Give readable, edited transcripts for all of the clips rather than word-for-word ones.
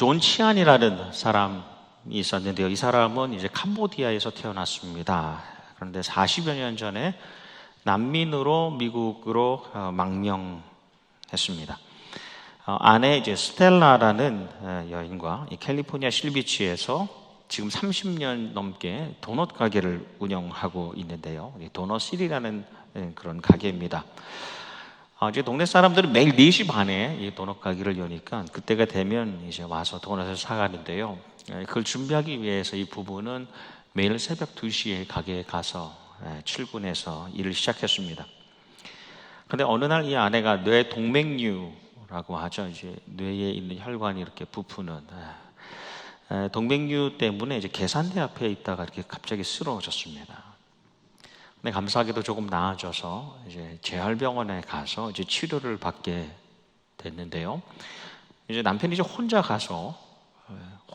존 치안이라는 사람이 있었는데요. 이 사람은 이제 캄보디아에서 태어났습니다. 그런데 40여 년 전에 난민으로 미국으로 망명했습니다. 아내 이제 스텔라라는 여인과 이 캘리포니아 실비치에서 지금 30년 넘게 도넛 가게를 운영하고 있는데요. 도넛 시리라는 그런 가게입니다. 이제 동네 사람들은 매일 4시 반에 이 도넛 가게를 여니까 그때가 되면 이제 와서 도넛을 사가는데요. 그걸 준비하기 위해서 이 부부는 매일 새벽 2시에 가게에 가서 출근해서 일을 시작했습니다. 그런데 어느 날 이 아내가 뇌 동맥류라고 하죠. 이제 뇌에 있는 혈관이 이렇게 부푸는 동맥류 때문에 이제 계산대 앞에 있다가 이렇게 갑자기 쓰러졌습니다. 근데 감사하게도 조금 나아져서 이제 재활병원에 가서 이제 치료를 받게 됐는데요. 이제 남편이 이제 혼자 가서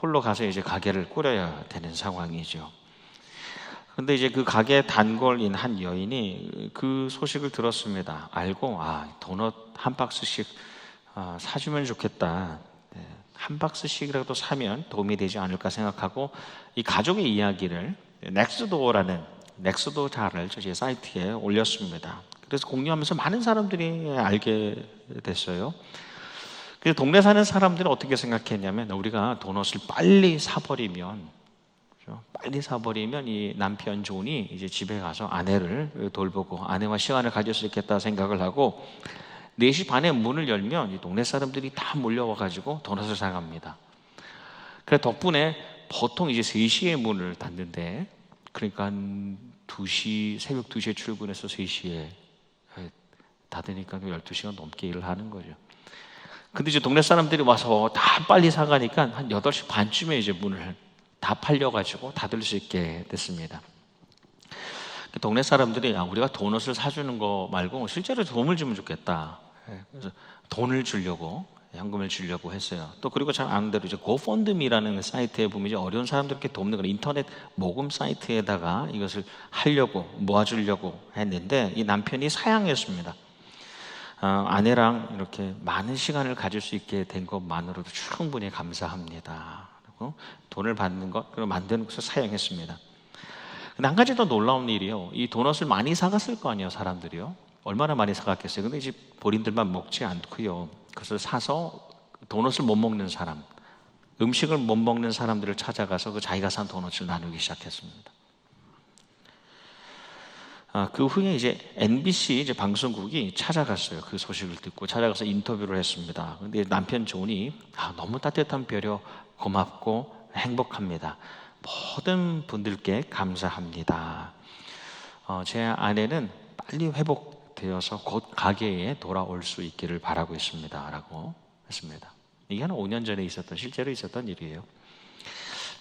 홀로 가서 이제 가게를 꾸려야 되는 상황이죠. 근데 이제 그 가게 단골인 한 여인이 그 소식을 들었습니다. 알고 도넛 한 박스씩 사주면 좋겠다. 한 박스씩이라도 사면 도움이 되지 않을까 생각하고 이 가족의 이야기를 넥스도 잘을 제 사이트에 올렸습니다. 그래서 공유하면서 많은 사람들이 알게 됐어요. 그래서 동네 사는 사람들은 어떻게 생각했냐면 우리가 도넛을 빨리 사버리면 이 남편 존이 이제 집에 가서 아내를 돌보고 아내와 시간을 가질 수 있겠다 생각을 하고 4시 반에 문을 열면 이 동네 사람들이 다 몰려와가지고 도넛을 사갑니다. 그래 덕분에 보통 이제 3시에 문을 닫는데 그러니까 새벽 2시에 출근해서 3시에 닫으니까 12시간 넘게 일을 하는 거죠. 근데 이제 동네 사람들이 와서 다 빨리 사가니까 한 8시 반쯤에 이제 문을 다 팔려가지고 닫을 수 있게 됐습니다. 동네 사람들이 우리가 도넛을 사주는 거 말고 실제로 도움을 주면 좋겠다. 그래서 돈을 주려고 현금을 주려고 했어요. 또 그리고 잘 아는 대로 이제 고펀드미라는 사이트에 보면 이제 어려운 사람들께 돕는 그런 인터넷 모금 사이트에다가 이것을 하려고 모아주려고 했는데 이 남편이 사양했습니다. 아내랑 이렇게 많은 시간을 가질 수 있게 된 것만으로도 충분히 감사합니다. 그리고 돈을 받는 것 그리고 만드는 것을 사양했습니다. 근데 한 가지 더 놀라운 일이요. 이 도넛을 많이 사갔을 거 아니에요, 사람들이요. 얼마나 많이 사갔겠어요. 근데 이제 본인들만 먹지 않고요. 그것을 사서 도넛을 못 먹는 사람, 음식을 못 먹는 사람들을 찾아가서 그 자기가 산 도넛을 나누기 시작했습니다. 그 후에 이제 NBC 이제 방송국이 찾아갔어요. 그 소식을 듣고 찾아가서 인터뷰를 했습니다. 근데 남편 존이 너무 따뜻한 배려, 고맙고 행복합니다. 모든 분들께 감사합니다. 제 아내는 빨리 회복되어서 곧 가게에 돌아올 수 있기를 바라고 있습니다. 라고 했습니다. 이게 한 5년 전에 실제로 있었던 일이에요.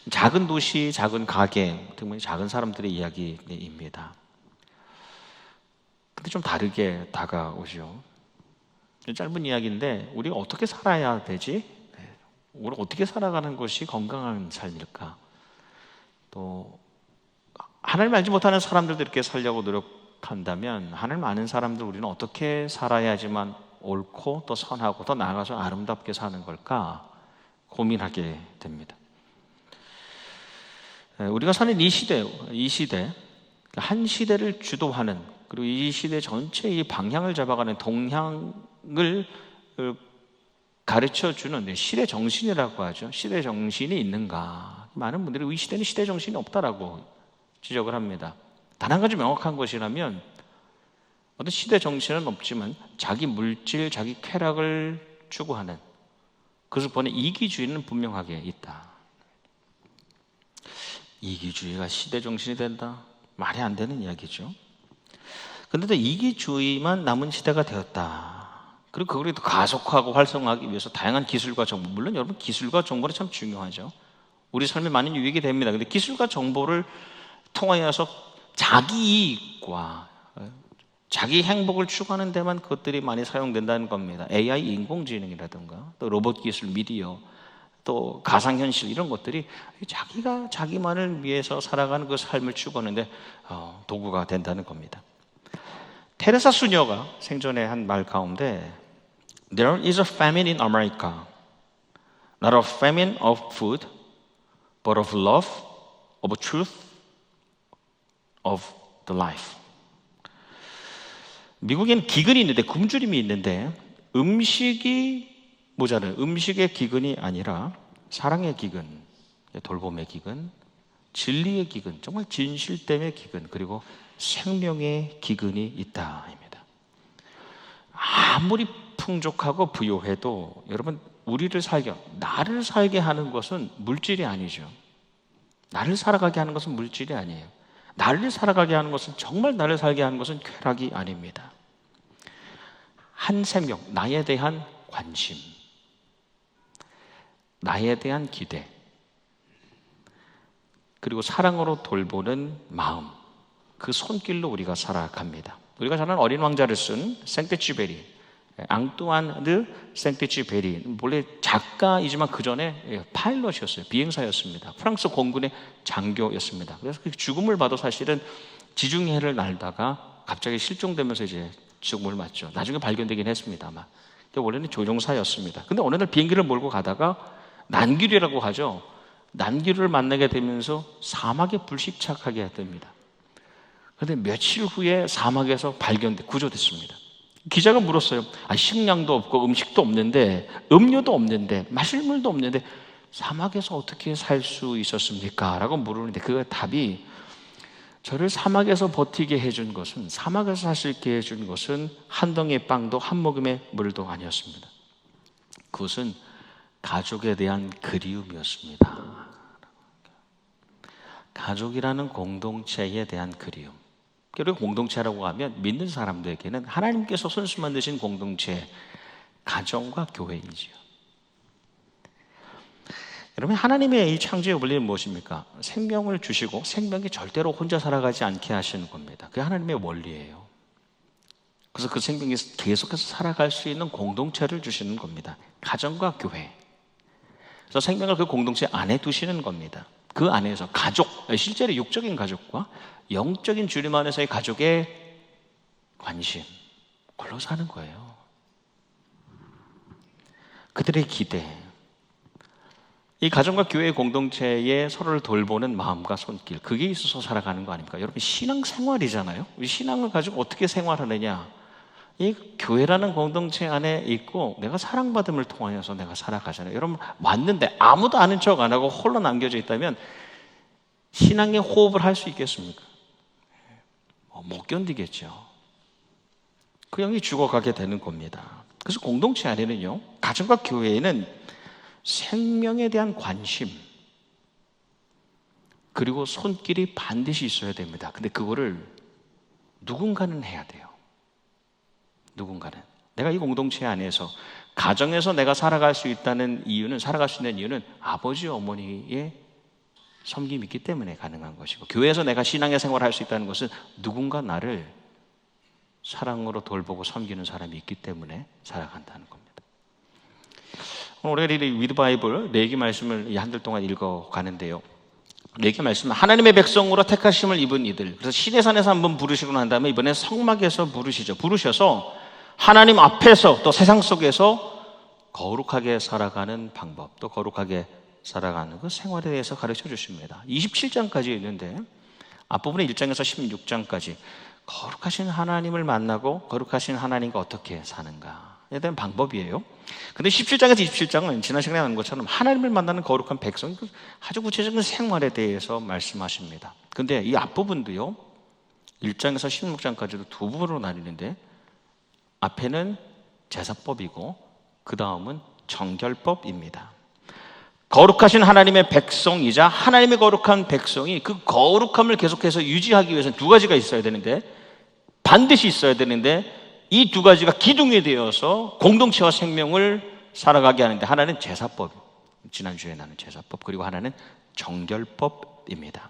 작은 도시, 작은 가게, 특히 작은 사람들의 이야기입니다. 근데 좀 다르게 다가오죠. 짧은 이야기인데 우리가 어떻게 살아야 되지? 우리가 어떻게 살아가는 것이 건강한 삶일까? 또 하나님 알지 못하는 사람들도 이렇게 살려고 노력한다면 하나님 아는 사람들 우리는 어떻게 살아야지만 옳고 또 선하고 더 나아가서 아름답게 사는 걸까 고민하게 됩니다. 우리가 사는 이 시대 한 시대를 주도하는 그리고 이 시대 전체의 방향을 잡아가는 동향을 가르쳐주는 시대 정신이라고 하죠. 시대 정신이 있는가? 많은 분들이 이 시대는 시대 정신이 없다라고 지적을 합니다. 단 한 가지 명확한 것이라면 어떤 시대 정신은 없지만 자기 물질, 자기 쾌락을 추구하는 그것을 보는 이기주의는 분명하게 있다. 이기주의가 시대 정신이 된다? 말이 안 되는 이야기죠. 그런데 또 이기주의만 남은 시대가 되었다. 그리고 그걸 더 가속화하고 활성화하기 위해서 다양한 기술과 정보, 물론 여러분 기술과 정보는 참 중요하죠. 우리 삶에 많은 유익이 됩니다. 그런데 기술과 정보를 통하여서 자기 이익과 자기 행복을 추구하는 데만 그것들이 많이 사용된다는 겁니다. AI 인공지능이라든가 또 로봇 기술, 미디어, 또 가상현실 이런 것들이 자기가 자기만을 위해서 살아가는 그 삶을 추구하는데 도구가 된다는 겁니다. 테레사 수녀가 생전에 한 말 가운데 There is a famine in America. Not of famine of food, but of love, of truth, of the life. 미국에는 기근이 있는데, 굶주림이 있는데 음식이 모자라요. 음식의 기근이 아니라 사랑의 기근, 돌봄의 기근, 진리의 기근, 정말 진실됨의 기근, 그리고 생명의 기근이 있다입니다. 아무리 풍족하고 부유해도 여러분, 나를 살게 하는 것은 물질이 아니죠. 나를 살아가게 하는 것은 물질이 아니에요. 나를 살아가게 하는 것은, 정말 나를 살게 하는 것은 쾌락이 아닙니다. 한 생명, 나에 대한 관심, 나에 대한 기대, 그리고 사랑으로 돌보는 마음, 그 손길로 우리가 살아갑니다. 우리가 잘 아는 어린 왕자를 쓴 생떼쥐베리, 앙뚜안 드 생떼쥐베리, 원래 작가이지만 그 전에 파일럿이었어요. 비행사였습니다. 프랑스 공군의 장교였습니다. 그래서 그 죽음을 봐도 사실은 지중해를 날다가 갑자기 실종되면서 이제 죽음을 맞죠. 나중에 발견되긴 했습니다만, 근데 원래는 조종사였습니다. 근데 어느 날 비행기를 몰고 가다가 난길이라고 하죠. 난길을 만나게 되면서 사막에 불식착하게 됩니다. 그런데 며칠 후에 사막에서 구조됐습니다. 기자가 물었어요. 식량도 없고 음식도 없는데, 음료도 없는데, 마실 물도 없는데 사막에서 어떻게 살 수 있었습니까? 라고 물으는데 그 답이, 저를 사막에서 버티게 해준 것은, 사막에서 살 수 있게 해준 것은 한 덩이의 빵도 한 모금의 물도 아니었습니다. 그것은 가족에 대한 그리움이었습니다. 가족이라는 공동체에 대한 그리움. 그리고 공동체라고 하면 믿는 사람들에게는 하나님께서 손수 만드신 공동체, 가정과 교회이지요. 여러분, 하나님의 이 창조의 원리는 무엇입니까? 생명을 주시고 생명이 절대로 혼자 살아가지 않게 하시는 겁니다. 그게 하나님의 원리예요. 그래서 그 생명이 계속해서 살아갈 수 있는 공동체를 주시는 겁니다. 가정과 교회. 그래서 생명을 그 공동체 안에 두시는 겁니다. 그 안에서 가족, 실제로 육적인 가족과 영적인 주님 안에서의 가족의 관심, 그걸로 사는 거예요. 그들의 기대, 이 가정과 교회 공동체에 서로를 돌보는 마음과 손길, 그게 있어서 살아가는 거 아닙니까? 여러분, 신앙생활이잖아요. 신앙을 가지고 어떻게 생활하느냐, 이 교회라는 공동체 안에 있고 내가 사랑받음을 통하여서 내가 살아가잖아요. 여러분, 왔는데 아무도 아는 척 안 하고 홀로 남겨져 있다면 신앙의 호흡을 할 수 있겠습니까? 못 견디겠죠. 그 영이 죽어가게 되는 겁니다. 그래서 공동체 안에는요, 가정과 교회에는 생명에 대한 관심, 그리고 손길이 반드시 있어야 됩니다. 근데 그거를 누군가는 해야 돼요. 누군가는. 내가 이 공동체 안에서, 가정에서 내가 살아갈 수 있는 이유는 아버지, 어머니의 섬김이 있기 때문에 가능한 것이고, 교회에서 내가 신앙의 생활을 할 수 있다는 것은 누군가 나를 사랑으로 돌보고 섬기는 사람이 있기 때문에 살아간다는 겁니다. 오늘 우리가 이 위드 바이블 레위기 말씀을 한 달 동안 읽어가는데요, 레위기 말씀은 하나님의 백성으로 택하심을 입은 이들, 그래서 시내산에서 한번 부르시고 난 다음에 이번에 성막에서 부르셔서 하나님 앞에서 또 세상 속에서 거룩하게 살아가는 방법, 또 거룩하게 살아가는 그 생활에 대해서 가르쳐 주십니다. 27장까지 있는데 앞부분에 1장에서 16장까지 거룩하신 하나님을 만나고 거룩하신 하나님과 어떻게 사는가에 대한 방법이에요. 근데 17장에서 27장은 지난 시간에 나온 것처럼 하나님을 만나는 거룩한 백성, 아주 구체적인 생활에 대해서 말씀하십니다. 근데 이 앞부분도요, 1장에서 16장까지도 두 부분으로 나뉘는데, 앞에는 제사법이고 그 다음은 정결법입니다. 거룩하신 하나님의 백성이자 하나님의 거룩한 백성이 그 거룩함을 계속해서 유지하기 위해서는 두 가지가 있어야 되는데, 반드시 있어야 되는데, 이 두 가지가 기둥이 되어서 공동체와 생명을 살아가게 하는데, 하나는 제사법, 지난주에 나눈 제사법, 그리고 하나는 정결법입니다.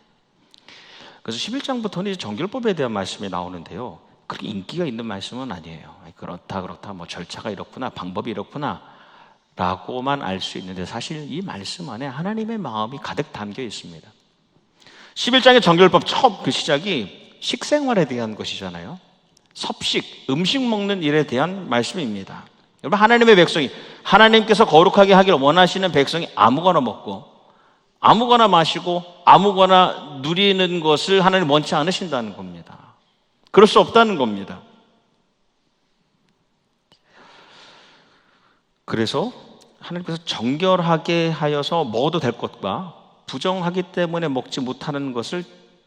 그래서 11장부터는 이제 정결법에 대한 말씀이 나오는데요, 그렇게 인기가 있는 말씀은 아니에요. 그렇다 뭐 절차가 이렇구나, 방법이 이렇구나 라고만 알 수 있는데, 사실 이 말씀 안에 하나님의 마음이 가득 담겨 있습니다. 11장의 정결법 첫 그 시작이 식생활에 대한 것이잖아요. 섭식, 음식 먹는 일에 대한 말씀입니다. 여러분, 하나님의 백성이, 하나님께서 거룩하게 하기를 원하시는 백성이 아무거나 먹고 아무거나 마시고 아무거나 누리는 것을 하나님 원치 않으신다는 겁니다. 그럴 수 없다는 겁니다. 그래서 하나님께서 정결하게 하여서 먹어도 될 것과 부정하기 때문에 먹지 못하는 것을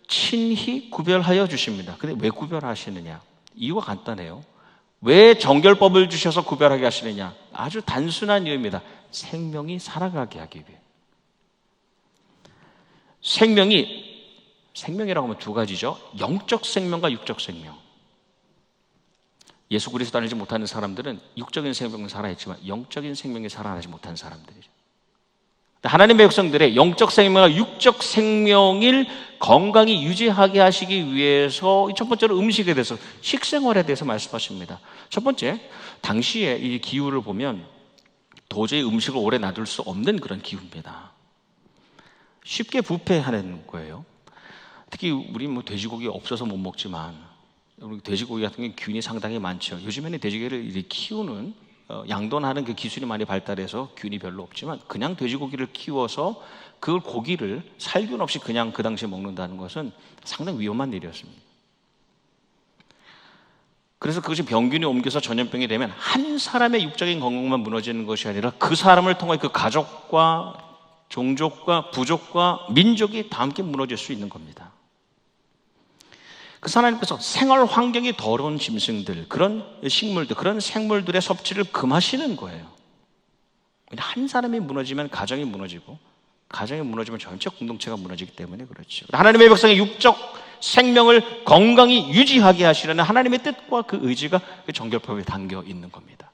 친히 구별하여 주십니다. 근데 왜 구별하시느냐? 이유가 간단해요. 왜 정결법을 주셔서 구별하게 하시느냐? 아주 단순한 이유입니다. 생명이 살아가게 하기 위해. 생명이라고 하면 두 가지죠. 영적 생명과 육적 생명. 예수 그리스도 알지 못하는 사람들은 육적인 생명은 살아있지만 영적인 생명이 살아나지 못한 사람들이죠. 하나님의 백성들의 영적 생명과 육적 생명을 건강히 유지하게 하시기 위해서 첫 번째로 음식에 대해서, 식생활에 대해서 말씀하십니다. 첫 번째, 당시에 이 기후를 보면 도저히 음식을 오래 놔둘 수 없는 그런 기후입니다. 쉽게 부패하는 거예요. 특히 우리 돼지고기 없어서 못 먹지만 돼지고기 같은 경우는 균이 상당히 많죠. 요즘에는 돼지고기를 키우는 양돈하는 그 기술이 많이 발달해서 균이 별로 없지만 그냥 돼지고기를 키워서 그 고기를 살균 없이 그냥 그 당시에 먹는다는 것은 상당히 위험한 일이었습니다. 그래서 그것이 병균이 옮겨서 전염병이 되면 한 사람의 육적인 건강만 무너지는 것이 아니라 그 사람을 통해 그 가족과 종족과 부족과 민족이 다 함께 무너질 수 있는 겁니다. 그래서 하나님께서 생활 환경이 더러운 짐승들, 그런 식물들, 그런 생물들의 섭취를 금하시는 거예요. 한 사람이 무너지면 가정이 무너지고, 가정이 무너지면 전체 공동체가 무너지기 때문에 그렇죠. 하나님의 백성의 육적 생명을 건강히 유지하게 하시려는 하나님의 뜻과 그 의지가 그 정결법에 담겨 있는 겁니다.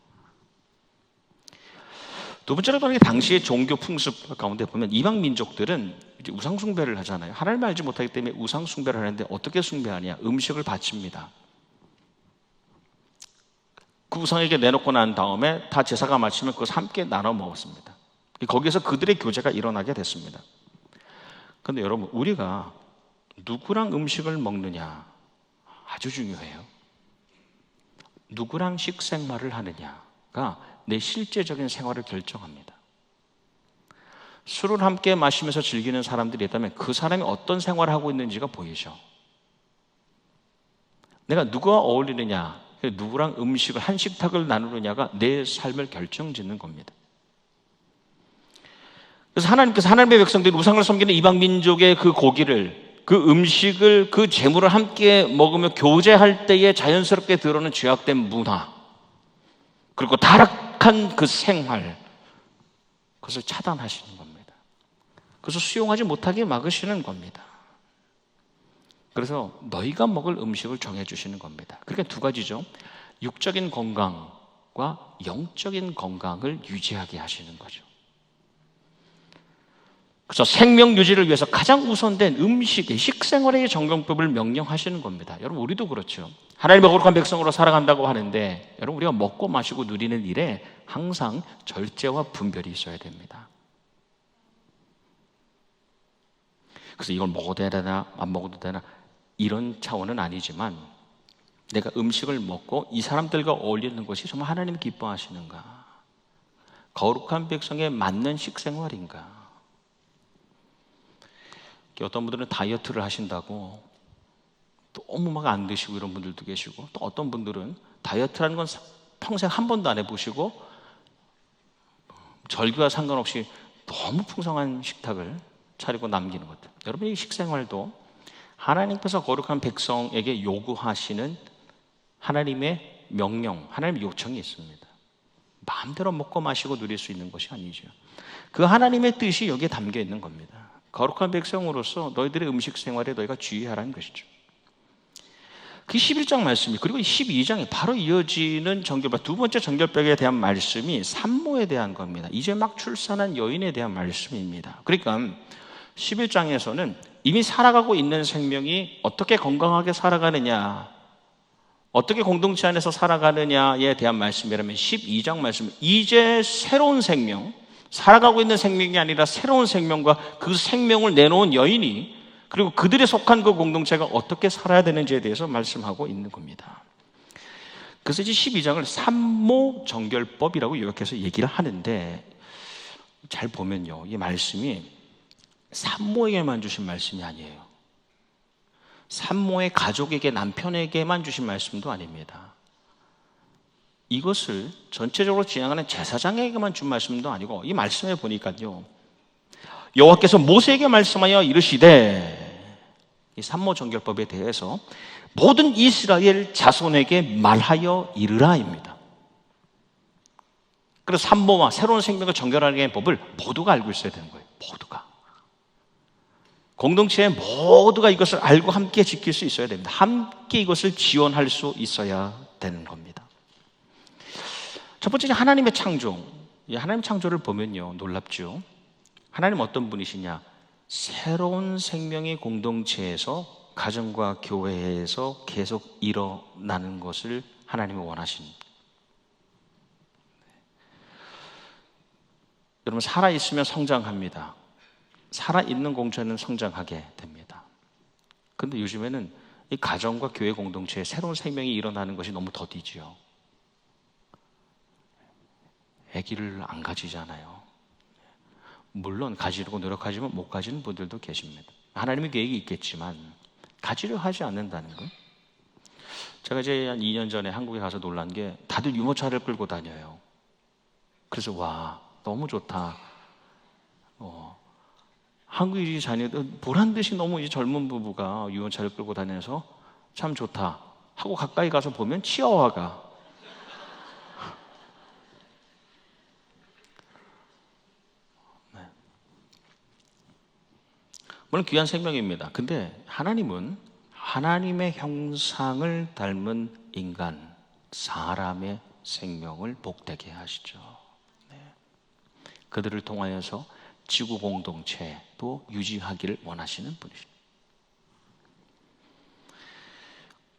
두 번째로 당시의 종교 풍습 가운데 보면 이방 민족들은 이제 우상 숭배를 하잖아요. 하나님을 알지 못하기 때문에 우상 숭배를 하는데 어떻게 숭배하냐? 음식을 바칩니다. 그 우상에게 내놓고 난 다음에 다 제사가 마치면 그것을 함께 나눠 먹었습니다. 거기에서 그들의 교제가 일어나게 됐습니다. 그런데 여러분, 우리가 누구랑 음식을 먹느냐 아주 중요해요. 누구랑 식생활을 하느냐가 내 실제적인 생활을 결정합니다. 술을 함께 마시면서 즐기는 사람들이 있다면 그 사람이 어떤 생활을 하고 있는지가 보이죠. 내가 누구와 어울리느냐, 누구랑 음식을 한 식탁을 나누느냐가 내 삶을 결정짓는 겁니다. 그래서 하나님께서 하나님의 백성들이 우상을 섬기는 이방 민족의 그 고기를, 그 음식을, 그 재물을 함께 먹으며 교제할 때에 자연스럽게 들어오는 죄악된 문화, 그리고 타락한 그 생활, 그것을 차단하시는 겁니다. 그래서 수용하지 못하게 막으시는 겁니다. 그래서 너희가 먹을 음식을 정해주시는 겁니다. 그러니까 두 가지죠. 육적인 건강과 영적인 건강을 유지하게 하시는 거죠. 그래서 생명 유지를 위해서 가장 우선된 음식의 식생활의 정경법을 명령하시는 겁니다. 여러분, 우리도 그렇죠. 하나님의 거룩한 백성으로 살아간다고 하는데 여러분, 우리가 먹고 마시고 누리는 일에 항상 절제와 분별이 있어야 됩니다. 그래서 이걸 먹어도 되나 안 먹어도 되나 이런 차원은 아니지만 내가 음식을 먹고 이 사람들과 어울리는 것이 정말 하나님 기뻐하시는가, 거룩한 백성에 맞는 식생활인가. 어떤 분들은 다이어트를 하신다고 너무 막 안 드시고 이런 분들도 계시고, 또 어떤 분들은 다이어트라는 건 평생 한 번도 안 해보시고 절기와 상관없이 너무 풍성한 식탁을 차리고 남기는 것들. 여러분, 이 식생활도 하나님께서 거룩한 백성에게 요구하시는 하나님의 명령, 하나님의 요청이 있습니다. 마음대로 먹고 마시고 누릴 수 있는 것이 아니죠. 그 하나님의 뜻이 여기에 담겨 있는 겁니다. 거룩한 백성으로서 너희들의 음식 생활에 너희가 주의하라는 것이죠. 그 11장 말씀이, 그리고 12장에 바로 이어지는 정결법, 두 번째 정결법에 대한 말씀이 산모에 대한 겁니다. 이제 막 출산한 여인에 대한 말씀입니다. 그러니까 11장에서는 이미 살아가고 있는 생명이 어떻게 건강하게 살아가느냐, 어떻게 공동체 안에서 살아가느냐에 대한 말씀이라면 12장 말씀은 이제 새로운 생명, 살아가고 있는 생명이 아니라 새로운 생명과 그 생명을 내놓은 여인이, 그리고 그들이 속한 그 공동체가 어떻게 살아야 되는지에 대해서 말씀하고 있는 겁니다. 그래서 이제 12장을 산모 정결법이라고 요약해서 얘기를 하는데, 잘 보면요, 이 말씀이 산모에게만 주신 말씀이 아니에요. 산모의 가족에게, 남편에게만 주신 말씀도 아닙니다. 이것을 전체적으로 지향하는 제사장에게만 준 말씀도 아니고, 이 말씀에 보니까요, 여호와께서 모세에게 말씀하여 이르시되, 이 산모 정결법에 대해서 모든 이스라엘 자손에게 말하여 이르라입니다. 그래서 산모와 새로운 생명을 정결하는 법을 모두가 알고 있어야 되는 거예요. 모두가. 공동체에 모두가 이것을 알고 함께 지킬 수 있어야 됩니다. 함께 이것을 지원할 수 있어야 되는 겁니다. 첫 번째, 하나님의 창조. 하나님 창조를 보면요, 놀랍죠. 하나님 어떤 분이시냐? 새로운 생명의 공동체에서, 가정과 교회에서 계속 일어나는 것을 하나님이 원하십니다. 여러분, 살아있으면 성장합니다. 살아있는 공동체는 성장하게 됩니다. 그런데 요즘에는 이 가정과 교회 공동체에 새로운 생명이 일어나는 것이 너무 더디죠. 아기를 안 가지잖아요. 물론 가지려고 노력하지만 못 가지는 분들도 계십니다. 하나님의 계획이 있겠지만 가지려 하지 않는다는 것. 제가 이제 한 2년 전에 한국에 가서 놀란 게, 다들 유모차를 끌고 다녀요. 그래서 와, 너무 좋다. 한국인 자녀들 보란 듯이 너무 이 젊은 부부가 유모차를 끌고 다녀서 참 좋다 하고 가까이 가서 보면 치아와가, 물론 귀한 생명입니다. 근데 하나님은 하나님의 형상을 닮은 인간, 사람의 생명을 복되게 하시죠. 그들을 통하여서 지구 공동체도 유지하기를 원하시는 분이십니다.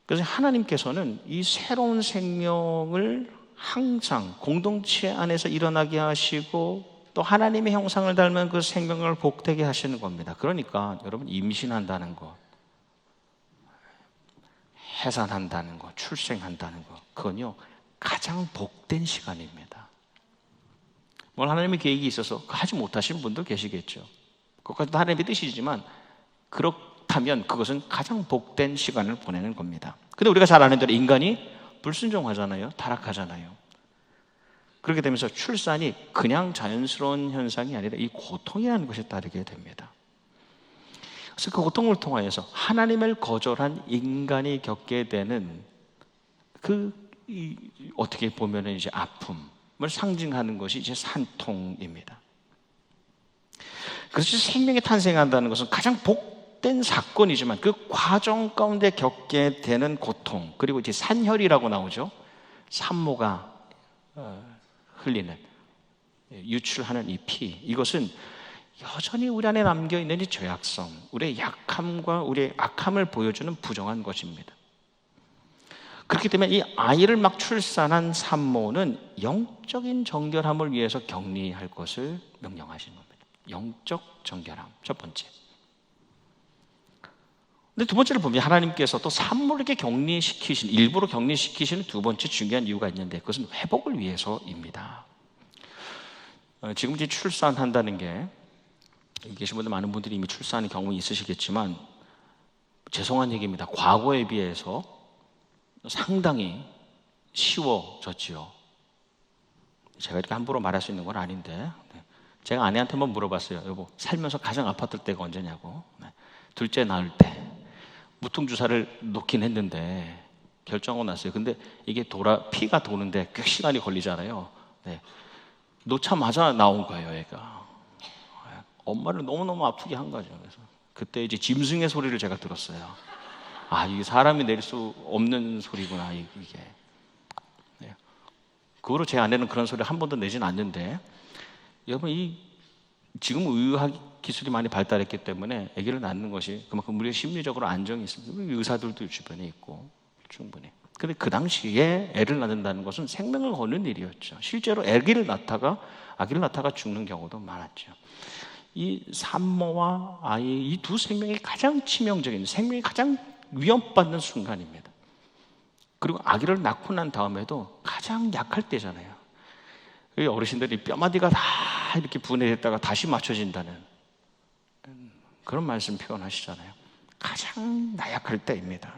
그래서 하나님께서는 이 새로운 생명을 항상 공동체 안에서 일어나게 하시고, 또 하나님의 형상을 닮은 그 생명을 복되게 하시는 겁니다. 그러니까 여러분, 임신한다는 것, 해산한다는 것, 출생한다는 것, 그건요 가장 복된 시간입니다. 물론 하나님의 계획이 있어서 하지 못하시는 분도 계시겠죠. 그것까지도 하나님의 뜻이지만, 그렇다면 그것은 가장 복된 시간을 보내는 겁니다. 근데 우리가 잘 아는 대로 인간이 불순종하잖아요. 타락하잖아요. 그렇게 되면서 출산이 그냥 자연스러운 현상이 아니라 이 고통이라는 것이 따르게 됩니다. 그래서 그 고통을 통하여서 하나님을 거절한 인간이 겪게 되는 어떻게 보면은 이제 아픔을 상징하는 것이 이제 산통입니다. 그래서 생명이 탄생한다는 것은 가장 복된 사건이지만, 그 과정 가운데 겪게 되는 고통, 그리고 이제 산혈이라고 나오죠. 산모가 흘리는, 유출하는 이 피, 이것은 여전히 우리 안에 남겨있는 이 죄악성, 우리의 약함과 우리의 악함을 보여주는 부정한 것입니다. 그렇기 때문에 이 아이를 막 출산한 산모는 영적인 정결함을 위해서 격리할 것을 명령하시는 겁니다. 영적 정결함, 첫 번째. 근데 두 번째를 보면 하나님께서 또 산모에게 일부러 격리시키시는 두 번째 중요한 이유가 있는데, 그것은 회복을 위해서입니다. 지금 이제 출산한다는 게, 여기 계신 분들 많은 분들이 이미 출산의 경험이 있으시겠지만, 죄송한 얘기입니다. 과거에 비해서 상당히 쉬워졌지요. 제가 이렇게 함부로 말할 수 있는 건 아닌데, 제가 아내한테 한번 물어봤어요. 여보, 살면서 가장 아팠을 때가 언제냐고. 둘째 낳을 때 무통주사를 놓긴 했는데 결정하고 났어요. 근데 이게 피가 도는데 꽤 시간이 걸리잖아요. 놓자마자 나온 거예요, 얘가. 엄마를 너무너무 아프게 한 거죠. 그래서 그때 이제 짐승의 소리를 제가 들었어요. 아, 이게 사람이 낼 수 없는 소리구나, 이게. 그 후로 제 아내는 그런 소리를 한 번도 내진 않는데, 여러분, 지금 의학 기술이 많이 발달했기 때문에 아기를 낳는 것이 그만큼 우리가 심리적으로 안정이 있습니다. 의사들도 주변에 있고 충분히. 근데 그 당시에 애를 낳는다는 것은 생명을 거는 일이었죠. 실제로 아기를 낳다가 죽는 경우도 많았죠. 이 산모와 아이, 이 두 생명이 가장 치명적인, 생명이 가장 위협받는 순간입니다. 그리고 아기를 낳고 난 다음에도 가장 약할 때잖아요. 어르신들이 뼈마디가 다 이렇게 분해됐다가 다시 맞춰진다는 그런 말씀 표현하시잖아요. 가장 나약할 때입니다.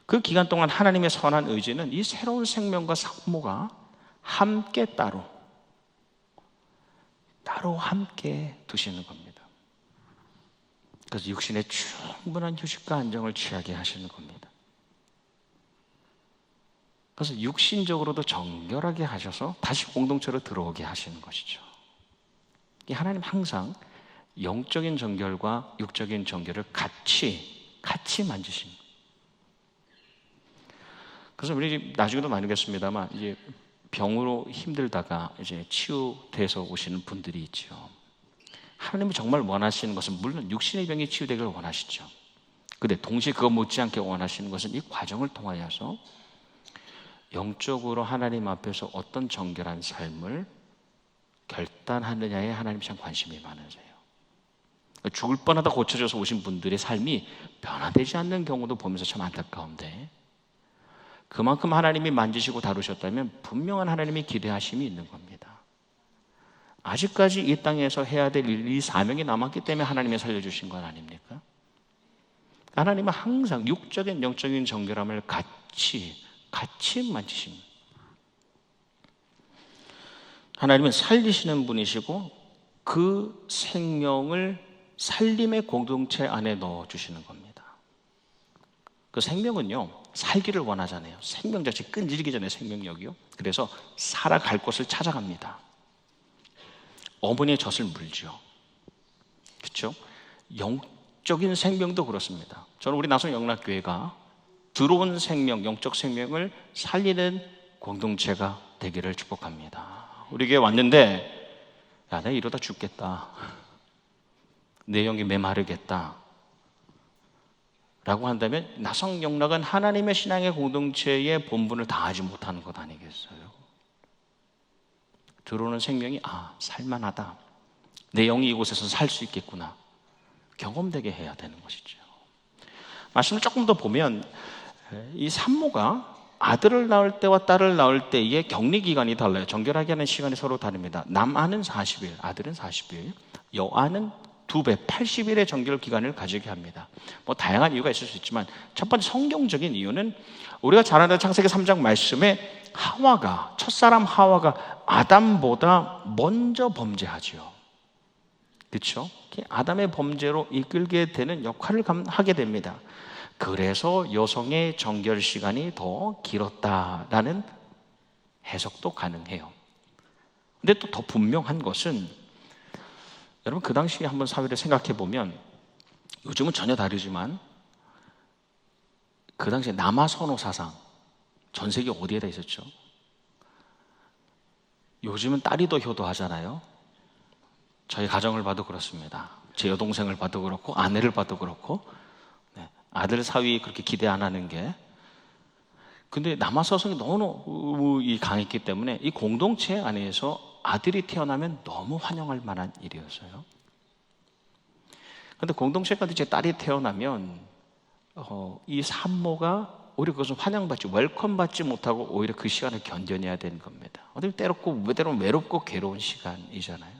그 기간 동안 하나님의 선한 의지는 이 새로운 생명과 산모가 함께 따로 함께 두시는 겁니다. 그래서 육신의 충분한 휴식과 안정을 취하게 하시는 겁니다. 그래서 육신적으로도 정결하게 하셔서 다시 공동체로 들어오게 하시는 것이죠. 이 하나님 항상 영적인 정결과 육적인 정결을 같이 만지십니다. 그래서 우리 나중에도 나누겠습니다만 이제 병으로 힘들다가 이제 치유돼서 오시는 분들이 있죠. 하나님이 정말 원하시는 것은 물론 육신의 병이 치유되기를 원하시죠. 그런데 동시에 그거 못지않게 원하시는 것은 이 과정을 통하여서 영적으로 하나님 앞에서 어떤 정결한 삶을 결단하느냐에 하나님 참 관심이 많으세요. 죽을 뻔하다 고쳐져서 오신 분들의 삶이 변화되지 않는 경우도 보면서 참 안타까운데, 그만큼 하나님이 만지시고 다루셨다면 분명한 하나님의 기대하심이 있는 겁니다. 아직까지 이 땅에서 해야 될 이 사명이 남았기 때문에 하나님이 살려주신 건 아닙니까? 하나님은 항상 육적인 영적인 정결함을 같이 만지십니다. 하나님은 살리시는 분이시고 그 생명을 살림의 공동체 안에 넣어주시는 겁니다. 그 생명은요, 살기를 원하잖아요. 생명 자체 끈질기기 전에 생명력이요. 그래서 살아갈 곳을 찾아갑니다. 어머니의 젖을 물죠. 그렇죠? 영적인 생명도 그렇습니다. 저는 우리 나성 영락교회가 들어온 생명, 영적 생명을 살리는 공동체가 되기를 축복합니다. 우리 교회 왔는데 야, 내가 이러다 죽겠다, 내 영이 메마르겠다 라고 한다면 나성 영락은 하나님의 신앙의 공동체의 본분을 다하지 못하는 것 아니겠어요? 들어오는 생명이 살만하다, 내 영이 이곳에서 살 수 있겠구나 경험되게 해야 되는 것이죠. 말씀을 조금 더 보면 이 산모가 아들을 낳을 때와 딸을 낳을 때의 격리기간이 달라요. 정결하게 하는 시간이 서로 다릅니다. 남아는 40일, 아들은 40일, 여아는 2배, 80일의 정결 기간을 가지게 합니다. 뭐 다양한 이유가 있을 수 있지만 첫 번째 성경적인 이유는 우리가 잘 아는 창세기 3장 말씀에 첫사람 하와가 아담보다 먼저 범죄하죠. 그렇죠? 아담의 범죄로 이끌게 되는 역할을 하게 됩니다. 그래서 여성의 정결 시간이 더 길었다라는 해석도 가능해요. 근데 또 더 분명한 것은, 여러분 그 당시에 한번 사회를 생각해 보면, 요즘은 전혀 다르지만 그 당시에 남아선호 사상 전 세계 어디에다 있었죠? 요즘은 딸이 더 효도하잖아요. 저희 가정을 봐도 그렇습니다. 제 여동생을 봐도 그렇고 아내를 봐도 그렇고, 아들 사위 그렇게 기대 안 하는 게, 근데 남아서성이 너무 강했기 때문에 이 공동체 안에서 아들이 태어나면 너무 환영할 만한 일이었어요. 그런데 공동체까지 제 딸이 태어나면 이 산모가 오히려 그것을 환영받지, 웰컴받지 못하고 오히려 그 시간을 견뎌내야 되는 겁니다. 때로는 외롭고 괴로운 시간이잖아요.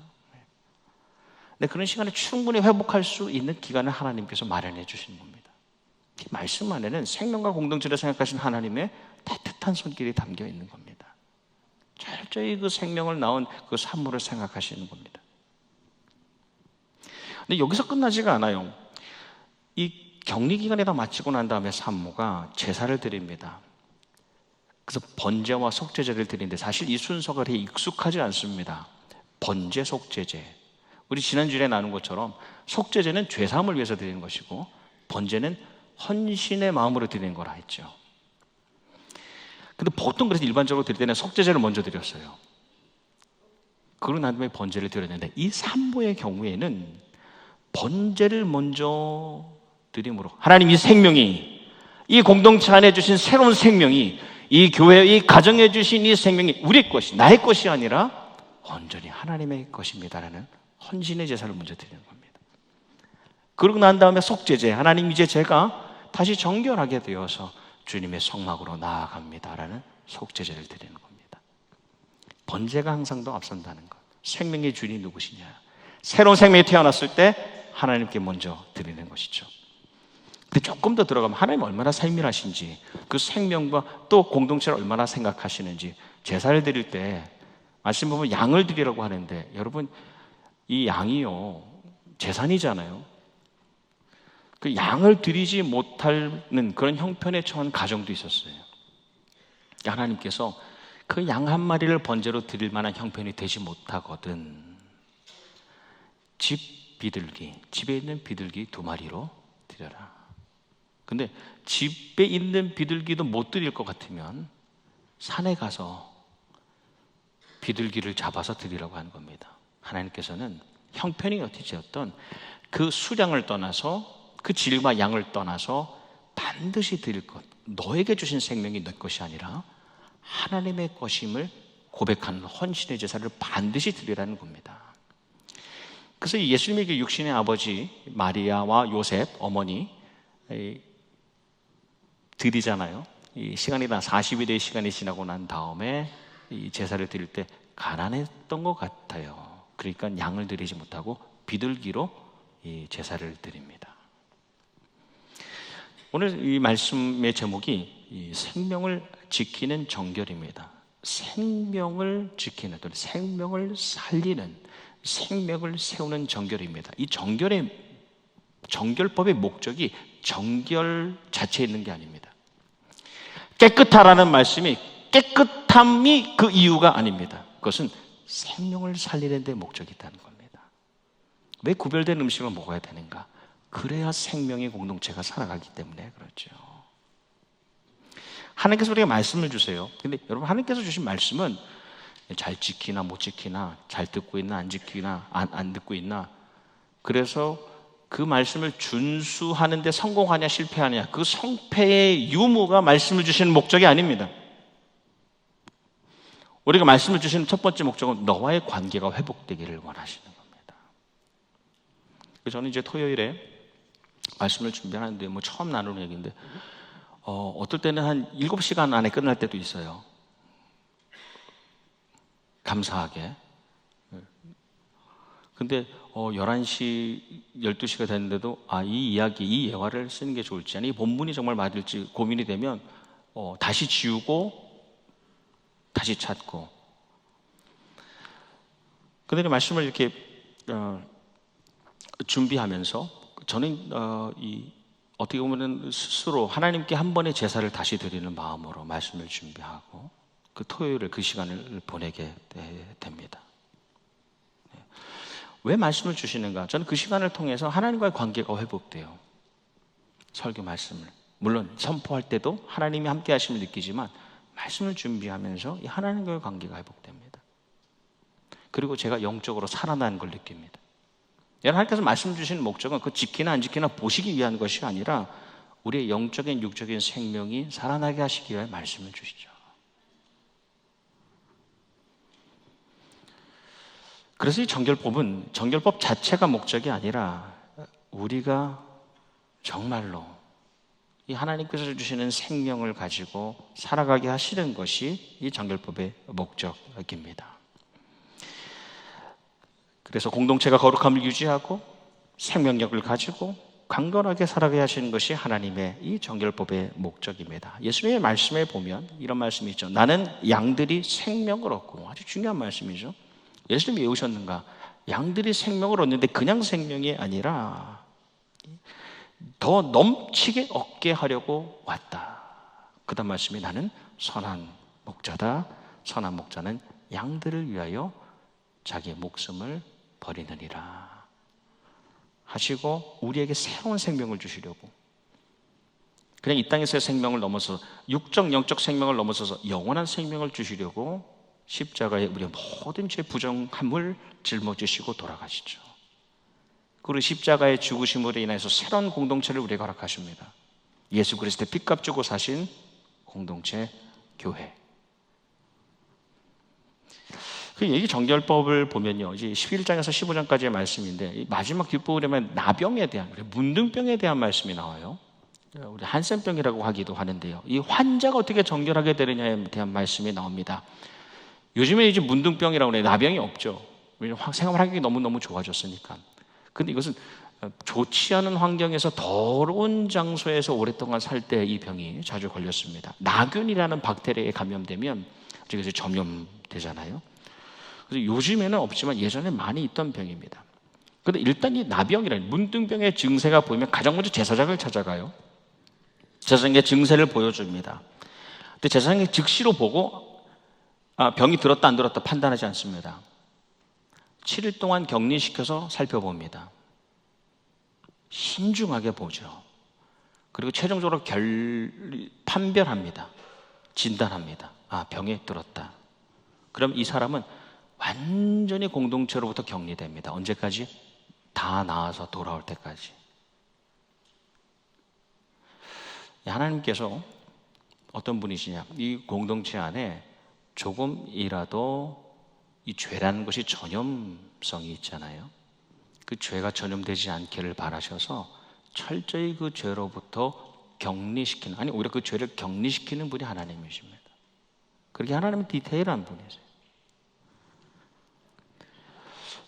근데 그런 시간을 충분히 회복할 수 있는 기간을 하나님께서 마련해 주시는 겁니다. 이 말씀 안에는 생명과 공동체를 생각하신 하나님의 따뜻한 손길이 담겨 있는 겁니다. 철저히 그 생명을 낳은 그 산모를 생각하시는 겁니다. 근데 여기서 끝나지가 않아요. 이 격리기간이 다 마치고 난 다음에 산모가 제사를 드립니다. 그래서 번제와 속죄제를 드리는데 사실 이 순서가 그렇게 익숙하지 않습니다. 번제, 속죄제. 우리 지난주에 나눈 것처럼 속죄제는 죄사함을 위해서 드리는 것이고 번제는 헌신의 마음으로 드리는 거라 했죠. 근데 보통 그래서 일반적으로 드릴 때는 속죄제를 먼저 드렸어요. 그러고 난 다음에 번제를 드렸는데, 이 산모의 경우에는 번제를 먼저 드림으로 하나님 이 생명이, 이 공동체 안에 주신 새로운 생명이, 이 교회, 이 가정에 주신 이 생명이 우리 것이, 나의 것이 아니라 온전히 하나님의 것입니다라는 헌신의 제사를 먼저 드리는 겁니다. 그러고 난 다음에 속죄제, 하나님 이제 제가 다시 정결하게 되어서 주님의 성막으로 나아갑니다라는 속죄제를 드리는 겁니다. 번제가 항상 더 앞선다는 것. 생명의 주인이 누구시냐? 새로운 생명이 태어났을 때 하나님께 먼저 드리는 것이죠. 근데 조금 더 들어가면 하나님 얼마나 세밀하신지, 그 생명과 또 공동체를 얼마나 생각하시는지, 제사를 드릴 때 말씀 보면 양을 드리라고 하는데, 여러분 이 양이요 재산이잖아요. 그 양을 드리지 못하는 그런 형편에 처한 가정도 있었어요. 하나님께서 그 양 한 마리를 번제로 드릴 만한 형편이 되지 못하거든 집 비둘기, 집에 있는 비둘기 2마리로 드려라. 근데 집에 있는 비둘기도 못 드릴 것 같으면 산에 가서 비둘기를 잡아서 드리라고 하는 겁니다. 하나님께서는 형편이 어떻게 어떤 그 수량을 떠나서, 그 질과 양을 떠나서 반드시 드릴 것, 너에게 주신 생명이 너 것이 아니라 하나님의 것임을 고백하는 헌신의 제사를 반드시 드리라는 겁니다. 그래서 예수님의 육신의 아버지 마리아와 요셉 어머니 드리잖아요. 이 시간이 다 40일의 시간이 지나고 난 다음에 이 제사를 드릴 때 가난했던 것 같아요. 그러니까 양을 드리지 못하고 비둘기로 이 제사를 드립니다. 오늘 이 말씀의 제목이 이 생명을 지키는 정결입니다. 생명을 지키는, 또 생명을 살리는, 생명을 세우는 정결입니다. 이 정결법의 목적이 정결 자체에 있는 게 아닙니다. 깨끗하라는 말씀이 깨끗함이 그 이유가 아닙니다. 그것은 생명을 살리는 데 목적이 있다는 겁니다. 왜 구별된 음식을 먹어야 되는가? 그래야 생명의 공동체가 살아가기 때문에 그렇죠. 하나님께서 우리에게 말씀을 주세요. 근데 여러분, 하나님께서 주신 말씀은 잘 지키나 못 지키나, 잘 듣고 있나 안 지키나 안 듣고 있나, 그래서 그 말씀을 준수하는 데 성공하냐 실패하냐, 그 성패의 유무가 말씀을 주시는 목적이 아닙니다. 우리가 말씀을 주시는 첫 번째 목적은 너와의 관계가 회복되기를 원하시는 겁니다. 저는 이제 토요일에 말씀을 준비하는데 처음 나누는 얘기인데, 어떨 때는 한 7시간 안에 끝날 때도 있어요. 감사하게. 근데 11시, 12시가 됐는데도 이 이야기, 이 예화를 쓰는 게 좋을지, 아니 이 본문이 정말 맞을지 고민이 되면 다시 지우고 다시 찾고. 근데 말씀을 이렇게 준비하면서 저는 어떻게 보면 스스로 하나님께 한 번의 제사를 다시 드리는 마음으로 말씀을 준비하고 그 토요일을, 그 시간을 보내게 됩니다. 왜 말씀을 주시는가? 저는 그 시간을 통해서 하나님과의 관계가 회복돼요. 설교 말씀을 물론 선포할 때도 하나님이 함께 하심을 느끼지만, 말씀을 준비하면서 이 하나님과의 관계가 회복됩니다. 그리고 제가 영적으로 살아나는 걸 느낍니다. 하나님께서 말씀 주시는 목적은 그 지키나 안 지키나 보시기 위한 것이 아니라 우리의 영적인 육적인 생명이 살아나게 하시기 위해 말씀을 주시죠. 그래서 이 정결법은, 정결법 자체가 목적이 아니라 우리가 정말로 이 하나님께서 주시는 생명을 가지고 살아가게 하시는 것이 이 정결법의 목적입니다. 그래서 공동체가 거룩함을 유지하고 생명력을 가지고 강건하게 살아가게 하시는 것이 하나님의 이 정결법의 목적입니다. 예수님의 말씀에 보면 이런 말씀이 있죠. 나는 양들이 생명을 얻고, 아주 중요한 말씀이죠. 예수님이 왜 오셨는가? 양들이 생명을 얻는데 그냥 생명이 아니라 더 넘치게 얻게 하려고 왔다. 그 다음 말씀이 나는 선한 목자다. 선한 목자는 양들을 위하여 자기의 목숨을 버리느니라 하시고 우리에게 새로운 생명을 주시려고, 그냥 이 땅에서의 생명을 넘어서 육적 영적 생명을 넘어서서 영원한 생명을 주시려고 십자가에 우리의 모든 죄 부정함을 짊어지시고 돌아가시죠. 그리고 십자가의 죽으심으로 인해서 새로운 공동체를 우리에게 허락하십니다. 예수 그리스도의 핏값 주고 사신 공동체 교회. 이 정결법을 보면요, 이제 11장에서 15장까지의 말씀인데, 마지막 뒷부분에 보면 나병에 대한, 문둥병에 대한 말씀이 나와요. 우리 한센병이라고 하기도 하는데요. 이 환자가 어떻게 정결하게 되느냐에 대한 말씀이 나옵니다. 요즘에 이제 문둥병이라고 그래요. 나병이 없죠. 왜냐하면 생활 환경이 너무너무 좋아졌으니까. 근데 이것은 좋지 않은 환경에서 더러운 장소에서 오랫동안 살 때 이 병이 자주 걸렸습니다. 나균이라는 박테리아에 감염되면 이제 전염되잖아요. 그래서 요즘에는 없지만 예전에 많이 있던 병입니다. 그런데 일단 이 나병이라는 문둥병의 증세가 보이면 가장 먼저 제사장을 찾아가요. 제사장에게 증세를 보여줍니다. 근데 제사장이 즉시로 보고 병이 들었다 안 들었다 판단하지 않습니다. 7일 동안 격리시켜서 살펴봅니다. 신중하게 보죠. 그리고 최종적으로 판별합니다. 진단합니다. 병에 들었다. 그럼 이 사람은 완전히 공동체로부터 격리됩니다. 언제까지? 다 나아서 돌아올 때까지. 하나님께서 어떤 분이시냐? 이 공동체 안에 조금이라도 이 죄라는 것이 전염성이 있잖아요. 그 죄가 전염되지 않기를 바라셔서 철저히 그 죄로부터 격리시키는, 아니 오히려 그 죄를 격리시키는 분이 하나님이십니다. 그렇게 하나님은 디테일한 분이세요.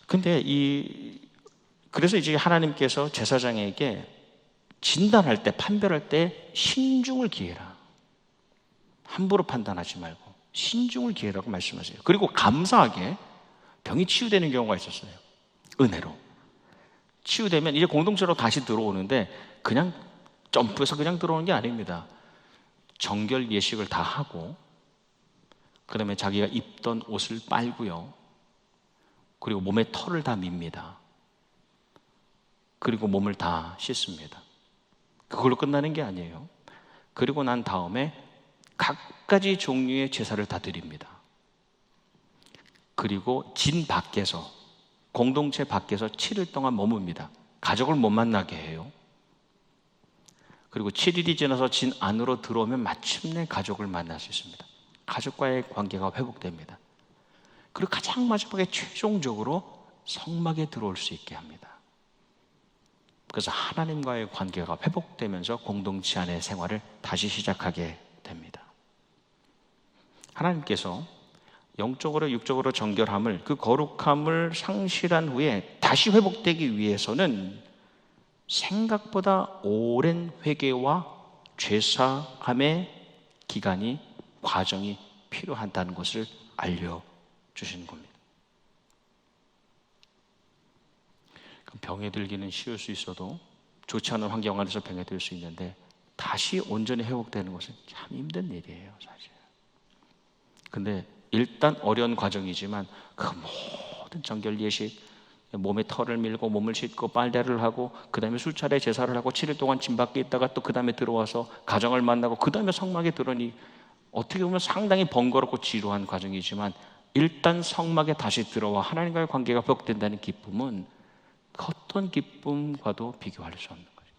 근데 그래서 이제 하나님께서 제사장에게 진단할 때, 판별할 때 신중을 기해라. 함부로 판단하지 말고 신중을 기해라고 말씀하세요. 그리고 감사하게 병이 치유되는 경우가 있었어요. 은혜로. 치유되면 이제 공동체로 다시 들어오는데 그냥 점프해서 그냥 들어오는 게 아닙니다. 정결 예식을 다 하고 그 다음에 자기가 입던 옷을 빨고요. 그리고 몸에 털을 다 밉니다. 그리고 몸을 다 씻습니다. 그걸로 끝나는 게 아니에요. 그리고 난 다음에 각가지 종류의 제사를 다 드립니다. 그리고 진 밖에서, 공동체 밖에서 7일 동안 머뭅니다. 가족을 못 만나게 해요. 그리고 7일이 지나서 진 안으로 들어오면 마침내 가족을 만날 수 있습니다. 가족과의 관계가 회복됩니다. 그리고 가장 마지막에 최종적으로 성막에 들어올 수 있게 합니다. 그래서 하나님과의 관계가 회복되면서 공동체 안의 생활을 다시 시작하게 됩니다. 하나님께서 영적으로 육적으로 정결함을, 그 거룩함을 상실한 후에 다시 회복되기 위해서는 생각보다 오랜 회개와 죄사함의 기간이, 과정이 필요하다는 것을 알려주시는 겁니다. 병에 들기는 쉬울 수 있어도 좋지 않은 환경 안에서 병에 들 수 있는데 다시 온전히 회복되는 것은 참 힘든 일이에요, 사실. 근데 일단 어려운 과정이지만 그 모든 정결 예식, 몸에 털을 밀고 몸을 씻고 빨래를 하고 그 다음에 술차례 제사를 하고 7일 동안 진 밖에 있다가 또 그 다음에 들어와서 가정을 만나고 그 다음에 성막에 들어오니 어떻게 보면 상당히 번거롭고 지루한 과정이지만 일단 성막에 다시 들어와 하나님과의 관계가 회복된다는 기쁨은 어떤 기쁨과도 비교할 수 없는 거죠.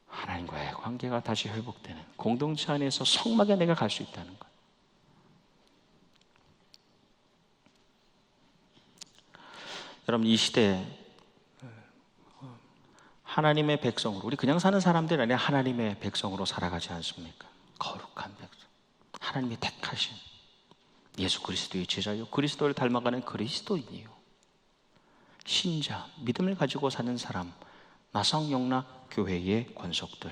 하나님과의 관계가 다시 회복되는 공동체 안에서 성막에 내가 갈 수 있다는 것. 여러분, 이 시대에 하나님의 백성으로, 우리 그냥 사는 사람들 아니라 하나님의 백성으로 살아가지 않습니까? 거룩한 백성, 하나님이 택하신 예수 그리스도의 제자요, 그리스도를 닮아가는 그리스도인이요, 신자, 믿음을 가지고 사는 사람, 나성영락 교회의 권속들,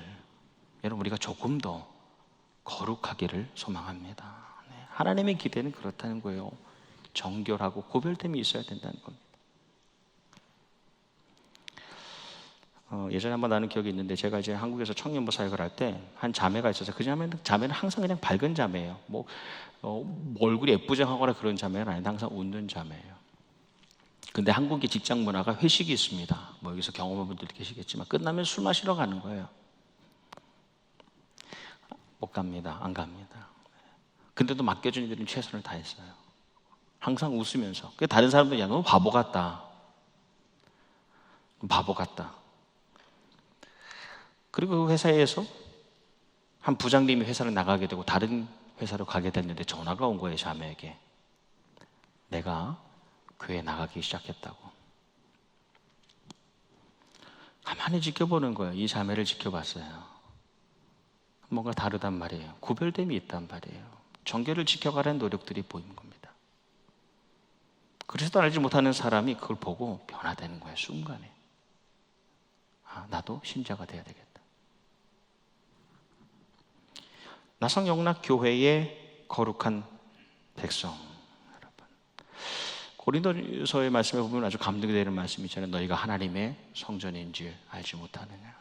여러분 우리가 조금 더 거룩하기를 소망합니다. 하나님의 기대는 그렇다는 거예요. 정결하고 구별됨이 있어야 된다는 겁니다. 예전에 한번 나는 기억이 있는데, 제가 이제 한국에서 청년부 사역을 할 때 한 자매가 있어서 그 자매는 항상 그냥 밝은 자매예요. 얼굴이 예쁘장하거나 그런 자매는 아닌데 항상 웃는 자매예요. 근데 한국의 직장 문화가 회식이 있습니다. 여기서 경험한 분들이 계시겠지만 끝나면 술 마시러 가는 거예요. 못 갑니다. 안 갑니다. 근데도 맡겨준 이들은 최선을 다했어요. 항상 웃으면서. 다른 사람들이 야, 너 바보 같다. 바보 같다. 그리고 그 회사에서 한 부장님이 회사를 나가게 되고 다른 회사로 가게 됐는데 전화가 온 거예요, 자매에게. 내가 교회 나가기 시작했다고. 가만히 지켜보는 거예요. 이 자매를 지켜봤어요. 뭔가 다르단 말이에요. 구별됨이 있단 말이에요. 정결을 지켜가려는 노력들이 보이는 겁니다. 그래서 알지 못하는 사람이 그걸 보고 변화되는 거예요. 순간에. 아, 나도 신자가 돼야 되겠다. 나성영락교회의 거룩한 백성, 여러분, 고린도서의 말씀에 보면 아주 감동이 되는 말씀이 있잖아요. 너희가 하나님의 성전인 줄 알지 못하느냐.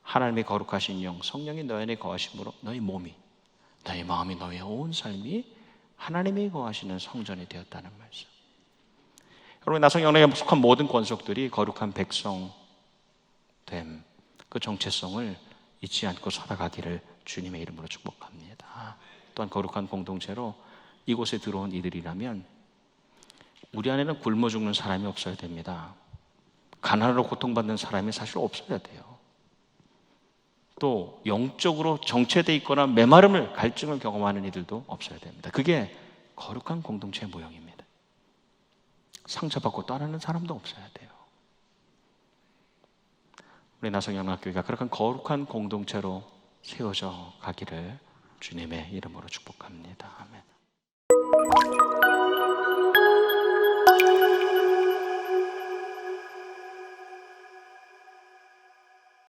하나님의 거룩하신 영, 성령이 너희 안에 거하심으로 너희 몸이, 너희 마음이, 너희 온 삶이 하나님이 거하시는 성전이 되었다는 말씀. 여러분, 나성영락에 속한 모든 권속들이 거룩한 백성됨, 그 정체성을 잊지 않고 살아가기를 주님의 이름으로 축복합니다. 또한 거룩한 공동체로 이곳에 들어온 이들이라면 우리 안에는 굶어 죽는 사람이 없어야 됩니다. 가난으로 고통받는 사람이 사실 없어야 돼요. 또 영적으로 정체되어 있거나 메마름을, 갈증을 경험하는 이들도 없어야 됩니다. 그게 거룩한 공동체의 모형입니다. 상처받고 떠나는 사람도 없어야 돼요. 우리 나성영락교회가 그렇게 거룩한 공동체로 세워져 가기를 주님의 이름으로 축복합니다. 아멘.